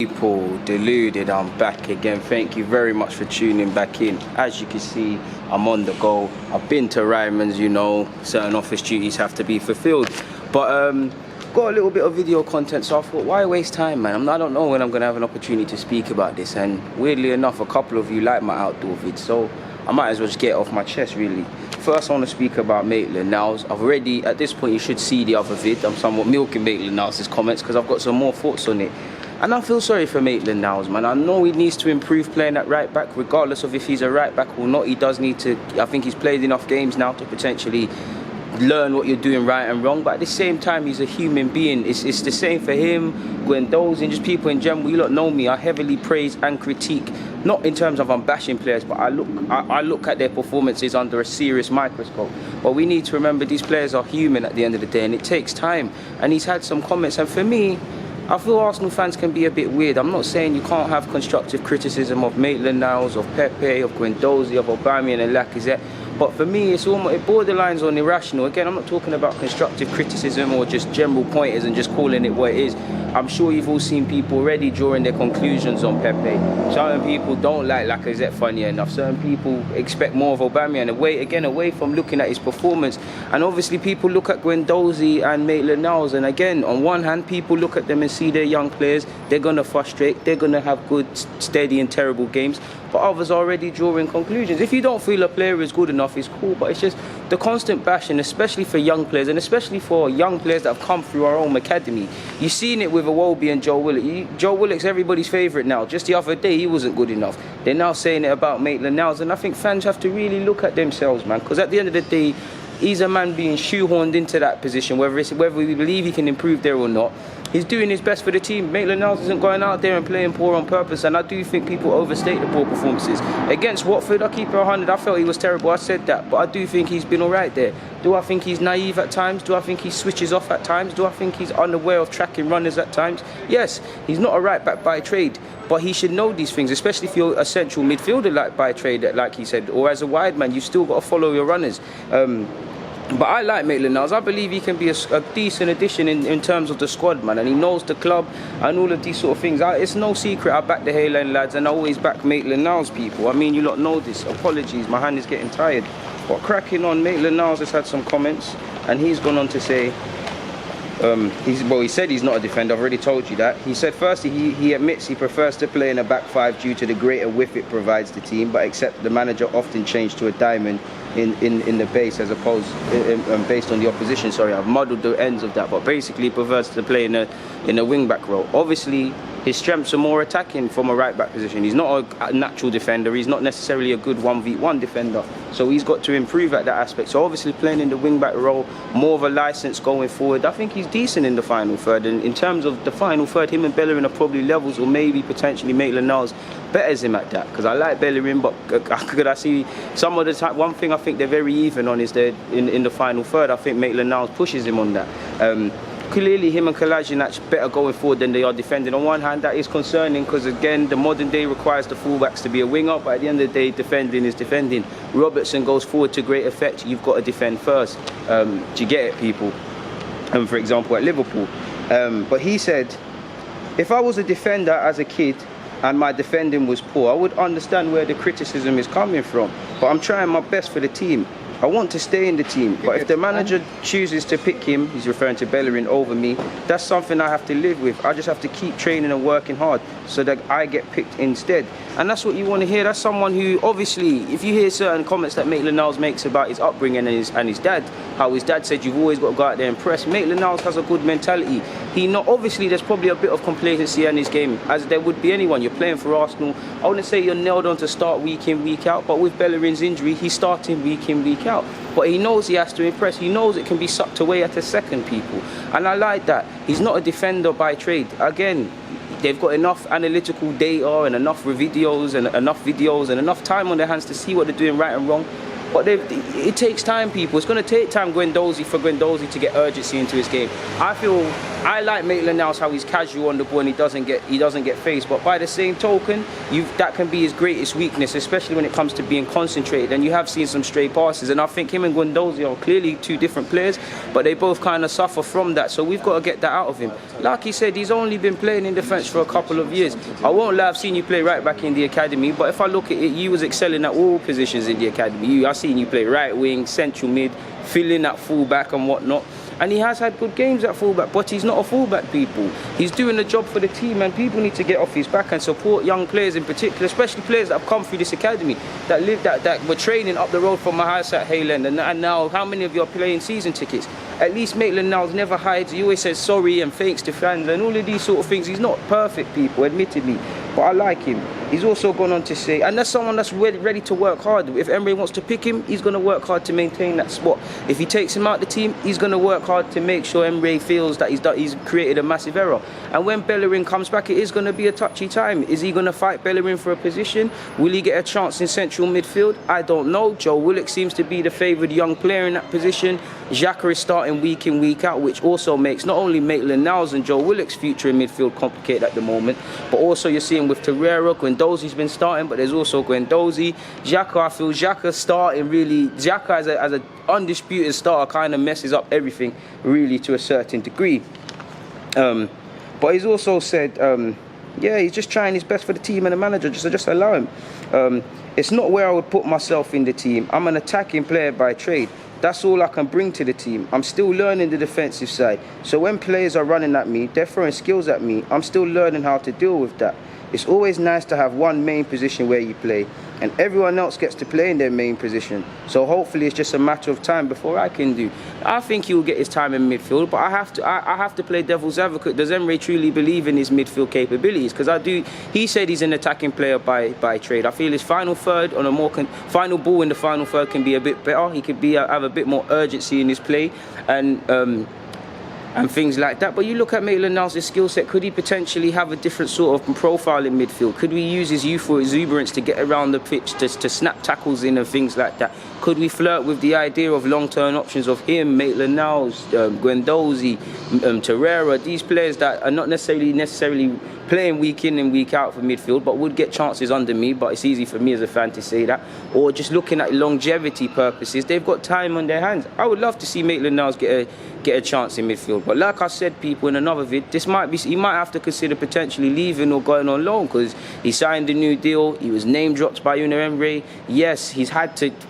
People, Deluded, I'm back again. Thank you very much for tuning back in. As you can see, I'm on the go. I've been to Ryman's, you know, certain office duties have to be fulfilled. But got a little bit of video content, so I thought, why waste time, man? I don't know when I'm going to have an opportunity to speak about this. And weirdly enough, a couple of you like my outdoor vids, so I might as well just get it off my chest, really. First, I want to speak about Maitland Niles. I've already, at this point, you should see the other vid. I'm somewhat milking Maitland Niles' comments because I've got some more thoughts on it. And I feel sorry for Maitland Niles, man. I know he needs to improve playing at right back, regardless of if he's a right back or not. He does need to. I think he's played enough games now to potentially learn what you're doing right and wrong. But at the same time, he's a human being. It's the same for him, Gwendoz, and just people in general. You lot know me. I heavily praise and critique, not in terms of I'm bashing players, but I look at their performances under a serious microscope. But we need to remember these players are human at the end of the day, and it takes time. And he's had some comments, and for me, I feel Arsenal fans can be a bit weird. I'm not saying you can't have constructive criticism of Maitland Niles, of Pepe, of Guendouzi, of Aubameyang and Lacazette. But for me, it borderlines on irrational. Again, I'm not talking about constructive criticism or just general pointers and just calling it what it is. I'm sure you've all seen people already drawing their conclusions on Pepe. Certain people don't like Lacazette, funny enough. Certain people expect more of Aubameyang. Away from looking at his performance. And obviously people look at Guendouzi and Maitland Niles. And again, on one hand, people look at them and see their young players. They're going to frustrate. They're going to have good, steady and terrible games. But others are already drawing conclusions. If you don't feel a player is good enough, it's cool. But it's just the constant bashing, especially for young players, and especially for young players that have come through our own academy. You've seen it with Iwobi and Joe Willock. Joe Willock's everybody's favourite now. Just the other day, he wasn't good enough. They're now saying it about Maitland Niles. And I think fans have to really look at themselves, man. Because at the end of the day, he's a man being shoehorned into that position, whether we believe he can improve there or not. He's doing his best for the team. Maitland Niles isn't going out there and playing poor on purpose, and I do think people overstate the poor performances. Against Watford, I keep it 100. I felt he was terrible, I said that, but I do think he's been alright there. Do I think he's naive at times? Do I think he switches off at times? Do I think he's unaware of tracking runners at times? Yes, he's not a right back by trade, but he should know these things, especially if you're a central midfielder like by trade, like he said, or as a wide man, you've still got to follow your runners. But I like Maitland Niles. I believe he can be a decent addition in terms of the squad, man. And he knows the club and all of these sort of things. It's no secret I back the Hayland lads and I always back Maitland Niles, people. I mean, you lot know this. Apologies, my hand is getting tired. But cracking on, Maitland Niles has had some comments. And he's gone on to say, he said he's not a defender. I've already told you that. He said, firstly, he admits he prefers to play in a back five due to the greater width it provides the team, but except the manager often changed to a diamond in the base as opposed based on the opposition. Sorry, I've muddled the ends of that, but basically he prefers to play in a wing back role. Obviously, his strengths are more attacking from a right back position. He's not a natural defender. He's not necessarily a good 1v1 defender. So he's got to improve at that aspect. So obviously playing in the wing back role, more of a license going forward. I think he's decent in the final third. And in terms of the final third, him and Bellerin are probably levels, or maybe potentially Maitland Niles betters him at that. Because I like Bellerin, but could I see some of the time? One thing I think they're very even on is they're in the final third. I think Maitland Niles pushes him on that. Clearly him and Kolasinac better going forward than they are defending. On one hand, that is concerning because again, the modern day requires the fullbacks to be a winger, but at the end of the day, defending is defending. Robertson goes forward to great effect. You've got to defend first. Do you get it, people? For example, at Liverpool. But he said, if I was a defender as a kid and my defending was poor, I would understand where the criticism is coming from. But I'm trying my best for the team. I want to stay in the team, but if the manager chooses to pick him, he's referring to Bellerin, over me, that's something I have to live with. I just have to keep training and working hard so that I get picked instead. And that's what you want to hear. That's someone who, obviously, if you hear certain comments that Maitland Niles makes about his upbringing and his dad, how his dad said you've always got to go out there and press, Maitland Niles has a good mentality. Obviously, there's probably a bit of complacency in his game, as there would be anyone. You're playing for Arsenal. I wouldn't say you're nailed on to start week in, week out, but with Bellerin's injury, he's starting week in, week out. But he knows he has to impress. He knows it can be sucked away at a second, people. And I like that. He's not a defender by trade. Again, they've got enough analytical data and enough videos and enough time on their hands to see what they're doing right and wrong. But it takes time, people. It's going to take time for Guendouzi to get urgency into his game. I feel I like Maitland Niles how he's casual on the ball and he doesn't get phased. But by the same token, that can be his greatest weakness, especially when it comes to being concentrated. And you have seen some stray passes, and I think him and Guendouzi are clearly two different players, but they both kind of suffer from that. So we've got to get that out of him. Like he said, he's only been playing in defence for a couple of years. I won't lie, I've seen you play right back in the academy, but if I look at it, you was excelling at all positions in the academy. I've seen you play right wing, central mid, filling at full back and whatnot. And he has had good games at fullback, but he's not a fullback, people. He's doing the job for the team, and people need to get off his back and support young players in particular, especially players that have come through this academy, that were training up the road from my house at Hayland, and now how many of you are playing season tickets? At least Maitland Niles never hides. He always says sorry and thanks to fans and all of these sort of things. He's not perfect, people, admittedly, but I like him. He's also gone on to say, and that's someone that's ready to work hard. If Emery wants to pick him, he's going to work hard to maintain that spot. If he takes him out the team, he's going to work hard to make sure Emery feels that he's created a massive error. And when Bellerin comes back, it is going to be a touchy time. Is he going to fight Bellerin for a position? Will he get a chance in central midfield? I don't know. Joe Willock seems to be the favoured young player in that position. Xhaka is starting week in, week out, which also makes not only Maitland Niles and Joe Willock's future in midfield complicated at the moment, but also you're seeing with Torreira, Guendouzi's been starting, but there's also Guendouzi. Xhaka, I feel Xhaka starting really, Xhaka as an undisputed starter kind of messes up everything really to a certain degree. But he's also said, yeah, he's just trying his best for the team and the manager, just allow him. It's not where I would put myself in the team. I'm an attacking player by trade. That's all I can bring to the team. I'm still learning the defensive side. So when players are running at me, they're throwing skills at me, I'm still learning how to deal with that. It's always nice to have one main position where you play, and everyone else gets to play in their main position. So hopefully it's just a matter of time before I can do. I think he will get his time in midfield, but I have to play devil's advocate. Does Emery truly believe in his midfield capabilities? Because I do. He said he's an attacking player by trade. I feel his final third on a more final ball in the final third can be a bit better. He could have a bit more urgency in his play and things like that. But you look at Maitland Niles' skill set, could he potentially have a different sort of profile in midfield? Could we use his youthful exuberance to get around the pitch, to snap tackles in and things like that? Could we flirt with the idea of long-term options of him, Maitland Niles, Guendouzi, Torreira, these players that are not necessarily playing week in and week out for midfield, but would get chances under me, but it's easy for me as a fan to say that. Or just looking at longevity purposes, they've got time on their hands. I would love to see Maitland Niles get a chance in midfield. But like I said, people, in another vid, he might have to consider potentially leaving or going on loan, because he signed a new deal. He was name dropped by Unai Emery. Yes,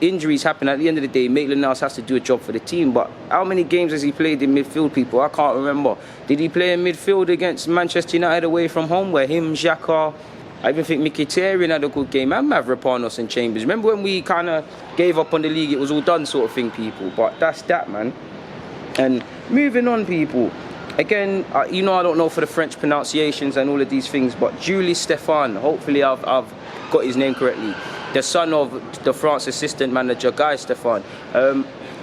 injuries happen. At the end of the day, Maitland Niles has to do a job for the team. But how many games has he played in midfield, people? I can't remember. Did he play in midfield against Manchester United away from home, where him, Xhaka, I even think Mkhitaryan had a good game, and Mavropanos and Chambers? Remember when we kind of gave up on the league, it was all done sort of thing, people? But that's that, man. And moving on, people. Again, I don't know for the French pronunciations and all of these things, but Julien Stéphan, hopefully I've got his name correctly, the son of the France assistant manager, Guy Stéphan.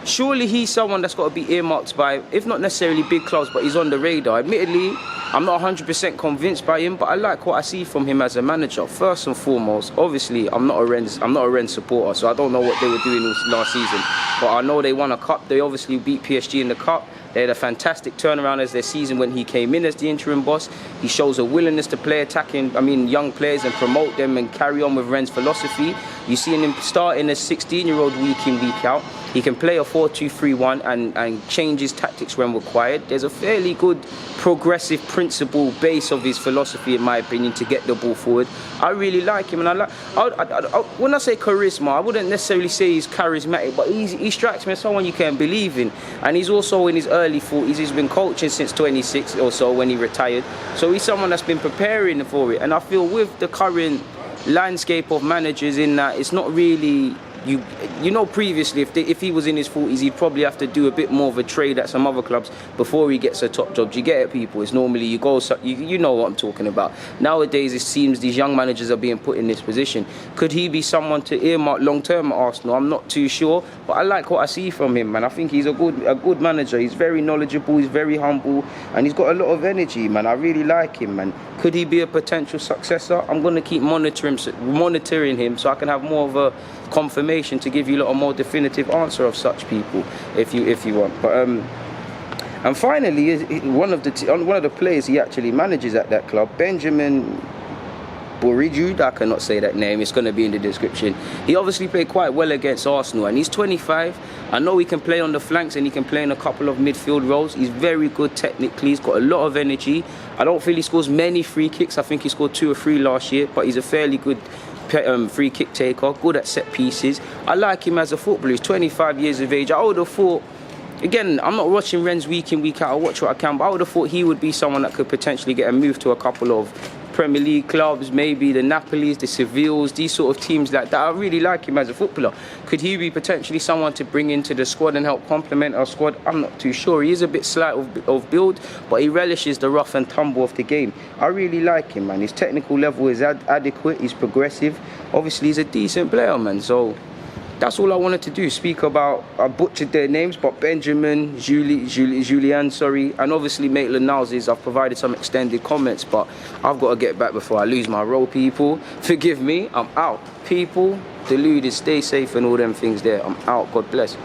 Surely he's someone that's got to be earmarked by, if not necessarily big clubs, but he's on the radar. Admittedly, I'm not 100% convinced by him, but I like what I see from him as a manager. First and foremost, obviously, I'm not a Rennes supporter, so I don't know what they were doing last season. But I know they won a cup. They obviously beat PSG in the cup. They had a fantastic turnaround as their season when he came in as the interim boss. He shows a willingness to play young players and promote them and carry on with Rennes' philosophy. You see him starting as 16-year-old week in, week out. He can play a 4-2-3-1 and change his tactics when required. There's a fairly good progressive principle base of his philosophy, in my opinion, to get the ball forward. I really like him, and when I say charisma, I wouldn't necessarily say he's charismatic, but he strikes me as someone you can believe in. And he's also in his early 40s. He's been coaching since 26 or so when he retired. So he's someone that's been preparing for it. And I feel with the current landscape of managers in that, it's not really... previously, if he was in his 40s, he'd probably have to do a bit more of a trade at some other clubs before he gets a top job. Do you get it, people? It's normally you know what I'm talking about. Nowadays, it seems these young managers are being put in this position. Could he be someone to earmark long-term at Arsenal? I'm not too sure, but I like what I see from him, man. I think he's a good manager. He's very knowledgeable, he's very humble, and he's got a lot of energy, man. I really like him, man. Could he be a potential successor? I'm going to keep monitoring him so I can have more of a confirmation to give you a more definitive answer of such people if you want. But And finally, one of the players he actually manages at that club, Benjamin Bourigeaud, I cannot say that name, it's going to be in the description. He obviously played quite well against Arsenal, and he's 25. I know he can play on the flanks and he can play in a couple of midfield roles. He's very good technically, he's got a lot of energy. I don't feel he scores many free kicks. I think he scored 2 or 3 last year, but he's a fairly good free kick taker, good at set pieces. I like him as a footballer. He's 25 years of age. I would have thought, again, I'm not watching Rennes week in, week out. I watch what I can, but I would have thought he would be someone that could potentially get a move to a couple of Premier League clubs, maybe the Napolis, the Sevilles, these sort of teams like that. I really like him as a footballer. Could he be potentially someone to bring into the squad and help complement our squad? I'm not too sure. He is a bit slight of build, but he relishes the rough and tumble of the game. I really like him, man. His technical level is adequate. He's progressive. Obviously, he's a decent player, man. So that's all I wanted to do, speak about. I butchered their names, but Benjamin, Julien, and obviously Maitland Niles. I've provided some extended comments, but I've got to get back before I lose my role, people. Forgive me, I'm out. People, deluded, stay safe and all them things there. I'm out, God bless.